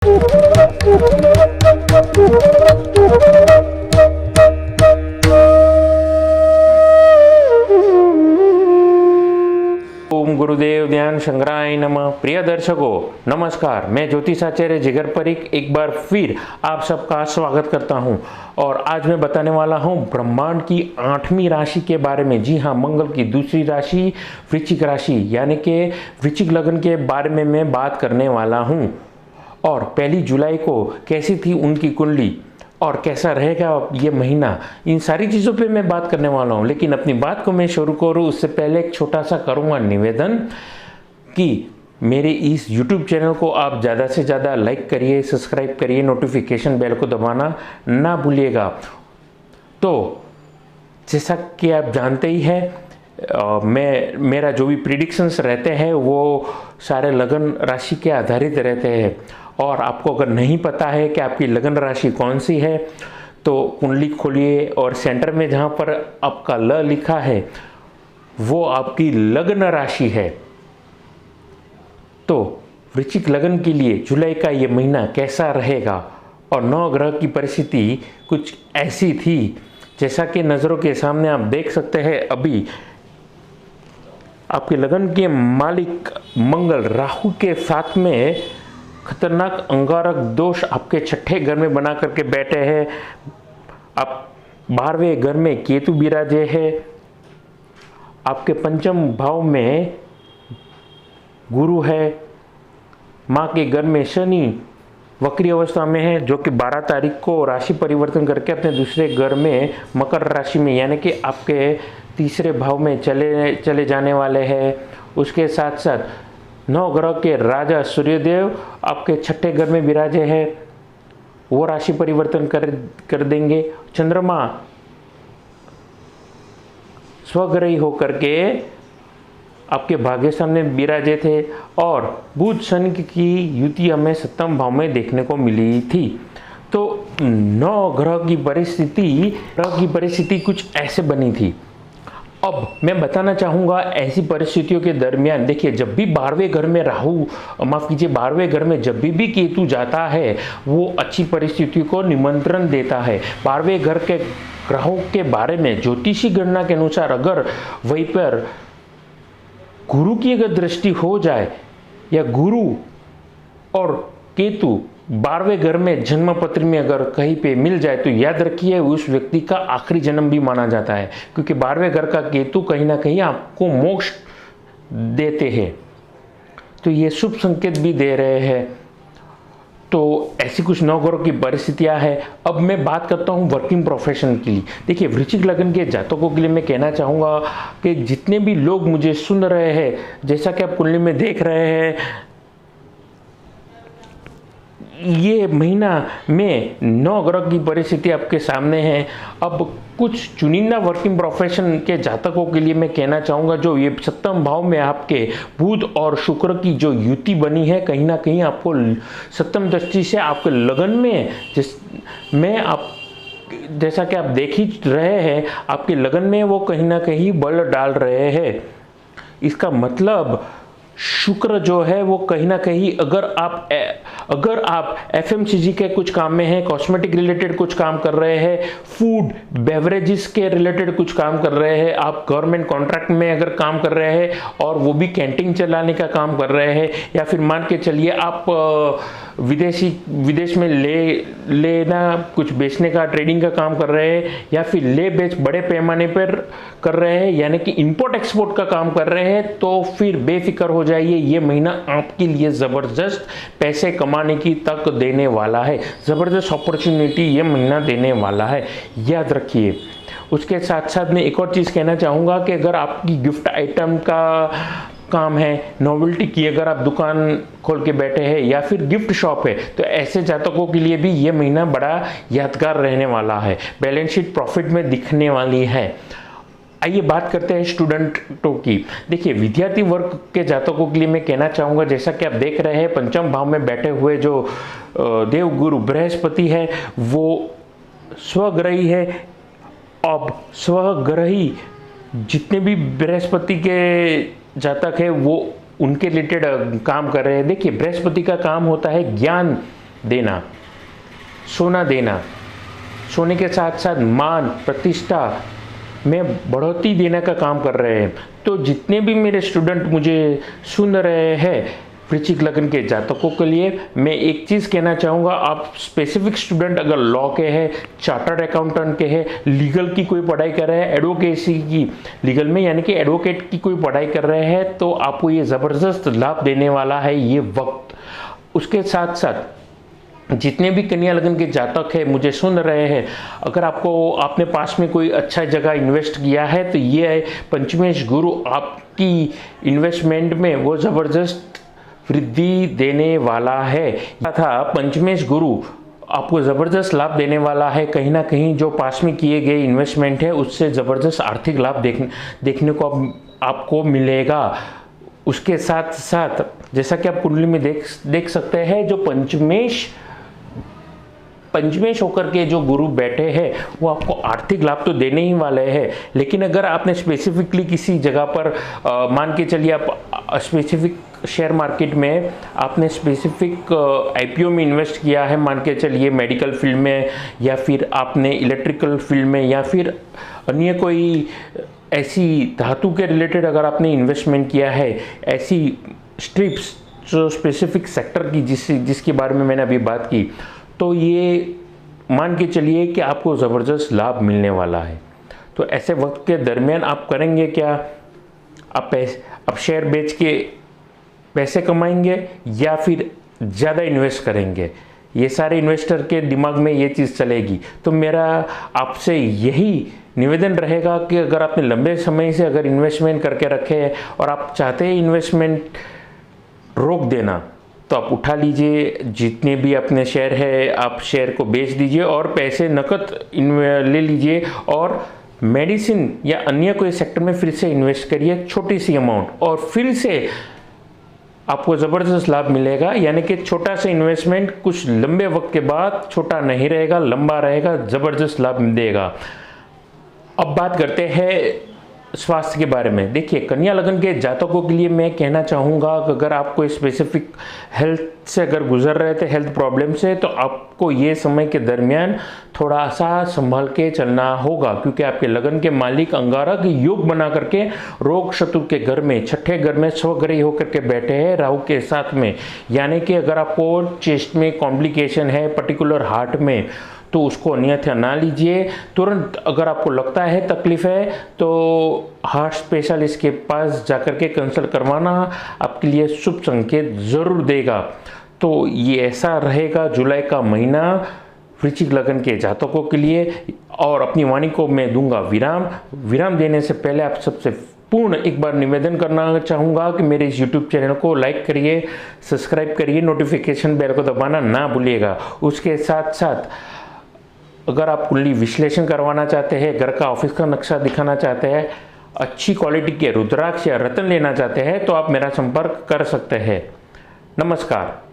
ओम गुरुदेव ध्यान शंकराय नमः। प्रिय दर्शकों नमस्कार, मैं ज्योतिषाचार्य जिगर परीख एक बार फिर आप सबका स्वागत करता हूं। और आज मैं बताने वाला हूं ब्रह्मांड की 8वीं राशि के बारे में। जी हां, मंगल की दूसरी राशि वृश्चिक राशि यानी कि वृश्चिक लग्न के बारे में मैं बात करने वाला हूं। और 1 जुलाई को कैसी थी उनकी कुंडली और कैसा रहेगा ये महीना, इन सारी चीज़ों पे मैं बात करने वाला हूँ। लेकिन अपनी बात को मैं शुरू करूँ उससे पहले एक छोटा सा करूँगा निवेदन कि मेरे इस YouTube चैनल को आप ज़्यादा से ज़्यादा लाइक करिए, सब्सक्राइब करिए, नोटिफिकेशन बेल को दबाना ना भूलिएगा। तो जैसा कि आप जानते ही हैं, मेरा जो भी प्रिडिक्शंस रहते हैं वो सारे लगन राशि के आधारित रहते हैं। और आपको अगर नहीं पता है कि आपकी लगन राशि कौन सी है तो कुंडली खोलिए और सेंटर में जहाँ पर आपका ल लिखा है वो आपकी लग्न राशि है। तो वृश्चिक लगन के लिए जुलाई का ये महीना कैसा रहेगा। और 9 ग्रह की परिस्थिति कुछ ऐसी थी जैसा कि नज़रों के सामने आप देख सकते हैं। अभी आपके लगन के मालिक मंगल राहु के साथ में खतरनाक अंगारक दोष आपके 6ठे घर में बना करके बैठे हैं। आप 12वें घर में केतु विराजे है। आपके 5म भाव में गुरु है। माँ के घर में शनि वक्री अवस्था में है, जो कि 12 तारीख को राशि परिवर्तन करके अपने दूसरे घर में मकर राशि में यानी कि आपके तीसरे भाव में चले जाने वाले हैं। उसके साथ साथ 9 ग्रह के राजा सूर्यदेव आपके 6ठे घर में विराजे हैं, वो राशि परिवर्तन कर देंगे। चंद्रमा स्वग्रही होकर के आपके भाग्य सामने विराजे थे। और बुध शनि की युति हमें 7म भाव में देखने को मिली थी। तो 9 ग्रह की परिस्थिति कुछ ऐसे बनी थी। अब मैं बताना चाहूँगा ऐसी परिस्थितियों के दरमियान देखिए, जब भी 12वें घर में 12वें घर में जब भी केतु जाता है वो अच्छी परिस्थितियों को निमंत्रण देता है। 12वें घर के ग्रहों के बारे में ज्योतिषी गणना के अनुसार अगर वहीं पर गुरु की अगर दृष्टि हो जाए या गुरु और केतु 12वें घर में जन्म पत्र में अगर कहीं पे मिल जाए तो याद रखिए उस व्यक्ति का आखिरी जन्म भी माना जाता है, क्योंकि 12वें घर का केतु कहीं ना कहीं आपको मोक्ष देते हैं। तो ये शुभ संकेत भी दे रहे हैं। तो ऐसी कुछ 9 ग्रहों की परिस्थितियां हैं। अब मैं बात करता हूं वर्किंग प्रोफेशन के लिए। देखिए, वृश्चिक लगन के जातकों के लिए मैं कहना चाहूँगा कि जितने भी लोग मुझे सुन रहे हैं, जैसा कि आप कुंडली में देख रहे हैं, ये महीना में 9 ग्रह की परिस्थिति आपके सामने है। अब कुछ चुनिंदा वर्किंग प्रोफेशन के जातकों के लिए मैं कहना चाहूँगा, जो ये 7म भाव में आपके बुध और शुक्र की जो युति बनी है, कहीं ना कहीं आपको 7म दृष्टि से आपके लगन में आप जैसा कि आप देख ही रहे हैं, आपके लगन में वो कहीं ना कहीं बल डाल रहे हैं। इसका मतलब शुक्र जो है वो कहीं ना कहीं अगर आप एफएमसीजी के कुछ काम में हैं, कॉस्मेटिक रिलेटेड कुछ काम कर रहे हैं, फूड बेवरेजेस के रिलेटेड कुछ काम कर रहे हैं, आप गवर्नमेंट कॉन्ट्रैक्ट में अगर काम कर रहे हैं और वो भी कैंटीन चलाने का काम कर रहे हैं, या फिर मान के चलिए आप विदेश में लेना कुछ बेचने का ट्रेडिंग का काम कर रहे हैं, या फिर ले बेच बड़े पैमाने पर कर रहे हैं यानी कि इंपोर्ट एक्सपोर्ट का काम कर रहे हैं, तो फिर बेफिक्र हो जाइए। ये महीना आपके लिए ज़बरदस्त पैसे कमाने की तक देने वाला है, ज़बरदस्त अपॉर्चुनिटी ये महीना देने वाला है, याद रखिए। उसके साथ साथ मैं एक और चीज़ कहना चाहूँगा कि अगर आपकी गिफ्ट आइटम का काम है, नोवेल्टी की अगर आप दुकान खोल के बैठे हैं या फिर गिफ्ट शॉप है, तो ऐसे जातकों के लिए भी ये महीना बड़ा यादगार रहने वाला है। बैलेंस शीट प्रॉफिट में दिखने वाली है। आइए बात करते हैं स्टूडेंटों की। देखिए, विद्यार्थी वर्ग के जातकों के लिए मैं कहना चाहूँगा, जैसा कि आप देख रहे हैं 5म भाव में बैठे हुए जो देवगुरु बृहस्पति है वो स्वग्रही है। अब स्वग्रही जितने भी बृहस्पति के जातक है वो उनके रिलेटेड काम कर रहे हैं। देखिए, बृहस्पति का काम होता है ज्ञान देना, सोना देना, सोने के साथ साथ मान प्रतिष्ठा में बढ़ोतरी देने का काम कर रहे हैं। तो जितने भी मेरे स्टूडेंट मुझे सुन रहे हैं वृश्चिक लग्न के जातकों के लिए मैं एक चीज़ कहना चाहूँगा, आप स्पेसिफिक स्टूडेंट अगर लॉ के हैं, चार्टर्ड अकाउंटेंट के हैं, लीगल की कोई पढ़ाई कर रहे हैं, एडवोकेसी की लीगल में यानी कि एडवोकेट की कोई पढ़ाई कर रहे हैं, तो आपको ये ज़बरदस्त लाभ देने वाला है ये वक्त। उसके साथ साथ जितने भी कन्या लगन के जातक है मुझे सुन रहे हैं, अगर आपने पास में कोई अच्छा जगह इन्वेस्ट किया है तो ये है पंचमेश गुरु आपकी इन्वेस्टमेंट में वो ज़बरदस्त वृद्धि देने वाला है तथा पंचमेश गुरु आपको ज़बरदस्त लाभ देने वाला है। कहीं ना कहीं जो पास में किए गए इन्वेस्टमेंट है उससे ज़बरदस्त आर्थिक लाभ देखने को आपको मिलेगा। उसके साथ साथ जैसा कि आप कुंडली में देख सकते हैं, जो पंचमेश होकर के जो गुरु बैठे हैं वो आपको आर्थिक लाभ तो देने ही वाले हैं, लेकिन अगर आपने स्पेसिफिकली किसी जगह पर मान के चलिए आप स्पेसिफिक शेयर मार्केट में आपने स्पेसिफिक आईपीओ में इन्वेस्ट किया है, मान के चलिए मेडिकल फील्ड में या फिर आपने इलेक्ट्रिकल फील्ड में या फिर अन्य कोई ऐसी धातु के रिलेटेड अगर आपने इन्वेस्टमेंट किया है, ऐसी स्ट्रिप्स जो स्पेसिफिक सेक्टर की जिसके बारे में मैंने अभी बात की, तो ये मान के चलिए कि आपको ज़बरदस्त लाभ मिलने वाला है। तो ऐसे वक्त के दरमियान आप करेंगे क्या, आप शेयर बेच के पैसे कमाएंगे या फिर ज़्यादा इन्वेस्ट करेंगे? ये सारे इन्वेस्टर के दिमाग में ये चीज़ चलेगी। तो मेरा आपसे यही निवेदन रहेगा कि अगर आपने लंबे समय से अगर इन्वेस्टमेंट करके रखे हैं और आप चाहते हैं इन्वेस्टमेंट रोक देना, तो आप उठा लीजिए, जितने भी अपने शेयर है आप शेयर को बेच दीजिए और पैसे नकद ले लीजिए और मेडिसिन या अन्य कोई सेक्टर में फिर से इन्वेस्ट करिए छोटी सी अमाउंट, और फिर से आपको ज़बरदस्त लाभ मिलेगा। यानी कि छोटा सा इन्वेस्टमेंट कुछ लंबे वक्त के बाद छोटा नहीं रहेगा, लंबा रहेगा, ज़बरदस्त लाभ देगा। अब बात करते हैं स्वास्थ्य के बारे में। देखिए, कन्या लगन के जातकों के लिए मैं कहना चाहूँगा कि अगर आप कोई स्पेसिफिक हेल्थ से अगर गुजर रहे थे, हेल्थ प्रॉब्लम से, तो आपको ये समय के दरमियान थोड़ा सा संभल के चलना होगा, क्योंकि आपके लगन के मालिक अंगारक योग बना करके रोग शत्रु के घर में, छठे घर में स्वग्रही होकर के बैठे हैं राहु के साथ में। यानी कि अगर आपको चेस्ट में कॉम्प्लिकेशन है पर्टिकुलर हार्ट में, तो उसको अन्यथा ना लीजिए। तुरंत अगर आपको लगता है तकलीफ है तो हार्ट स्पेशलिस्ट के पास जाकर के कंसल्ट करवाना आपके लिए शुभ संकेत ज़रूर देगा। तो ये ऐसा रहेगा जुलाई का महीना वृश्चिक लगन के जातकों के लिए। और अपनी वाणी को मैं दूंगा विराम देने से पहले आप सबसे पूर्ण एक बार निवेदन करना चाहूँगा कि मेरे इस YouTube चैनल को लाइक करिए, सब्सक्राइब करिए, नोटिफिकेशन बेल को दबाना ना भूलिएगा। उसके साथ साथ अगर आप कुंडली विश्लेषण करवाना चाहते हैं, घर का ऑफिस का नक्शा दिखाना चाहते हैं, अच्छी क्वालिटी के रुद्राक्ष या रत्न लेना चाहते हैं, तो आप मेरा संपर्क कर सकते हैं। नमस्कार।